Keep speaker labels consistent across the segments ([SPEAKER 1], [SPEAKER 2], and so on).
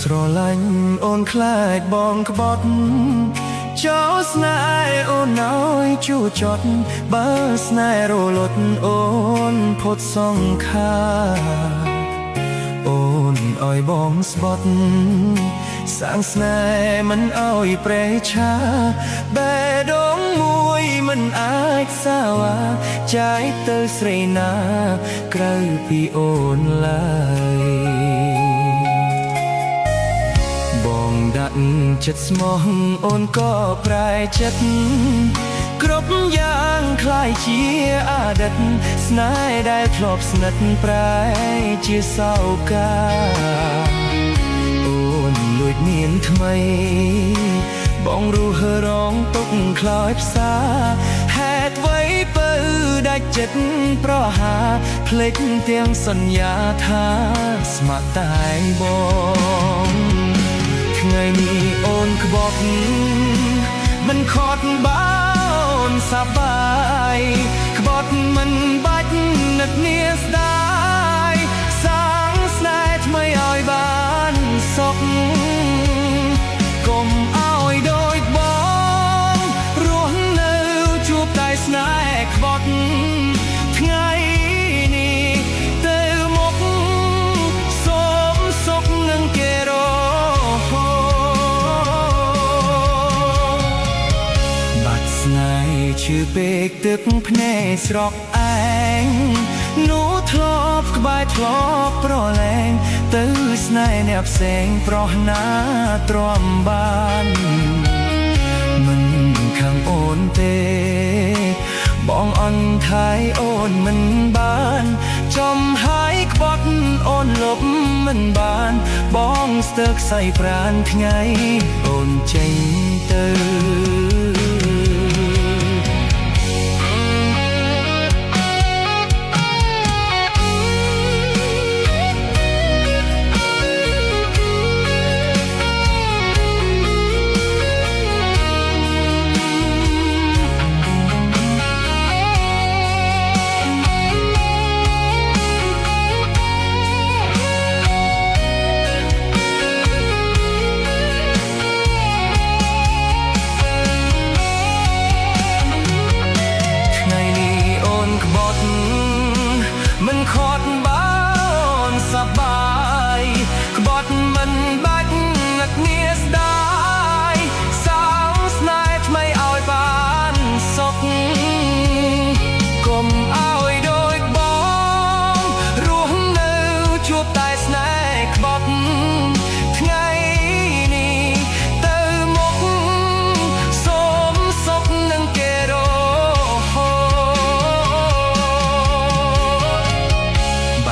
[SPEAKER 1] ស្រឡាញ់អូនខ្លាចបងក្បត់ចោលស្នេហ៍អូនឲ្យជួចត់បើស្នេហ៍រលត់អូនផុតសង្ខារអូនឲ្យបងស្បត់សាងស្នេហ៍មិនឲ្យប្រេឆាបេះដូងមួយមិនអាចសាវាចាយទៅស្រីណាក្រៅពីអូនឡើយបងដាក់ចិត្តស្មោះអូនក៏ប្រែចិត្តគ្រប់យ៉ាងคล้ายជាអតីតស្នេហ៍ដែលធ្លាប់ស្និទ្ធប្រែជាសោកាអូនលួចមានថ្មីបងរស់រងទុកខ្លោចផ្សាហេតុអ្វីបើដាច់ចិត្តប្រហាភ្លេចទាំងសន្យាថាស្ម័គ្រតែបងថ្ងៃនេះអូនក្បត់មិនខត់បើអូនសប្បាយក្បត់មិនបាច់នឹកនាស្ដាយសាងស្នេហ៍ថ្មីឲ្យបានសុខកុំឲ្យដូចបងរស់នៅជួបតែស្នេហ៍ក្បត់ថ្ងៃនេះទៅមុខសូមសុខនឹងគេរហូតបាត់ស្នេហ៍ឈឺពេកទឹកភ្នែកស្រក់ឯងនោះធ្លាប់ក្បែរធ្លាប់ប្រឡែងទៅស្នេហ៍អ្នកផ្សេងប្រោះណាទ្រាំបានមិនខាងអូនទេបងអន់ថៃអូនមិនបានចំហើយក្បត់អូនលុបមិនបានបងស្ទើរខ្សែប្រានថ្ងៃអូនចេញទៅមិនខត់បើអូនសប្បាយក្បត់មិនបាច់នឹកនាស្ដាយសាងស្នេហ៍ថ្មីឲ្យបានសុខកុំឲ្យដូចបងរស់នៅជួបតែស្នេហ៍ក្បត់ថ្ងៃនេះទៅមុខសូមសុខនឹងគេរហូ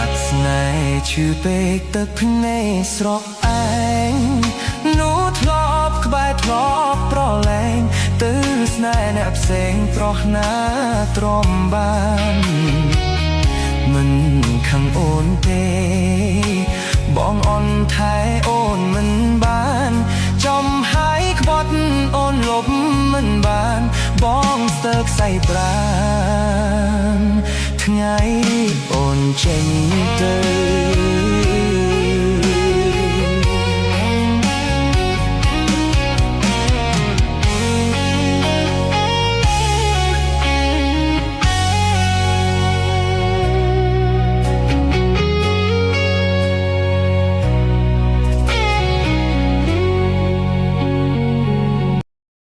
[SPEAKER 1] តស្នេហ៍ឈឺពេកទឹកភ្នែកស្រក់ឯងនោះធ្លាប់ក្បែរធ្លាប់ប្រឡែងទៅស្នេហ៍អ្នកផ្សេងប្រោះណាទ្រាំបានមិនខាងអូនទេបងអន់ថែអូនមិនបានចំហើយក្បត់អូនលុបមិនបានបងស្ទើរខ្សែប្រានថ្ងៃអូនចេញ